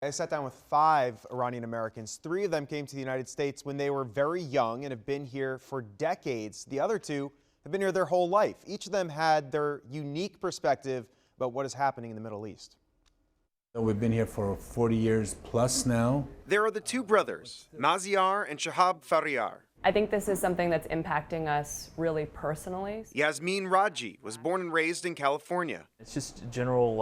I sat down with 5 Iranian Americans. 3 of them came to the United States when they were very young and have been here for decades. The other 2 have been here their whole life. Each of them had their unique perspective about what is happening in the Middle East. We've been here for 40 years plus now. There are the 2 brothers, Maziar and Shahab Faryar. I think this is something that's impacting us really personally. Yasmin Raji was born and raised in California. It's just general,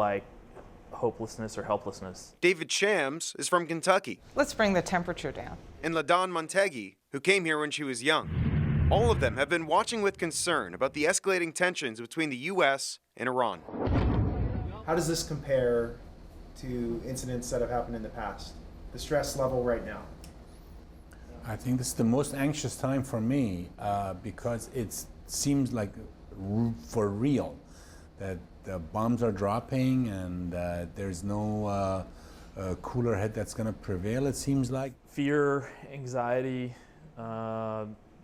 hopelessness or helplessness. David Shams is from Kentucky. Let's bring the temperature down. And Ladan Montegi, who came here when she was young. All of them have been watching with concern about the escalating tensions between the U.S. and Iran. How does this compare to incidents that have happened in the past? The stress level right now? I think this is the most anxious time for me because it seems like for real that the bombs are dropping and there's no cooler head that's going to prevail, it seems like. Fear, anxiety,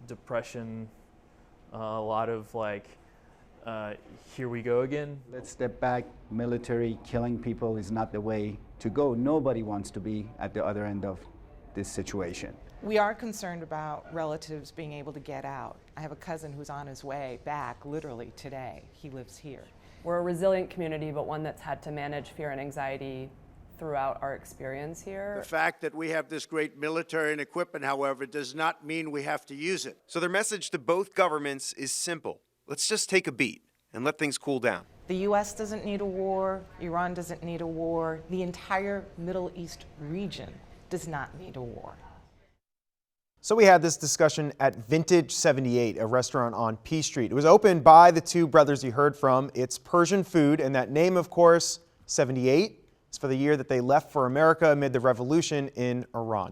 depression, a lot of here we go again. Let's step back. Military killing people is not the way to go. Nobody wants to be at the other end of this situation. We are concerned about relatives being able to get out. I have a cousin who's on his way back literally today. He lives here. We're a resilient community, but one that's had to manage fear and anxiety throughout our experience here. The fact that we have this great military and equipment, however, does not mean we have to use it. So their message to both governments is simple. Let's just take a beat and let things cool down. The U.S. doesn't need a war. Iran doesn't need a war. The entire Middle East region does not need a war. So we had this discussion at Vintage 78, a restaurant on P Street. It was opened by the 2 brothers you heard from. It's Persian food, and that name, of course, 78, is for the year that they left for America amid the revolution in Iran.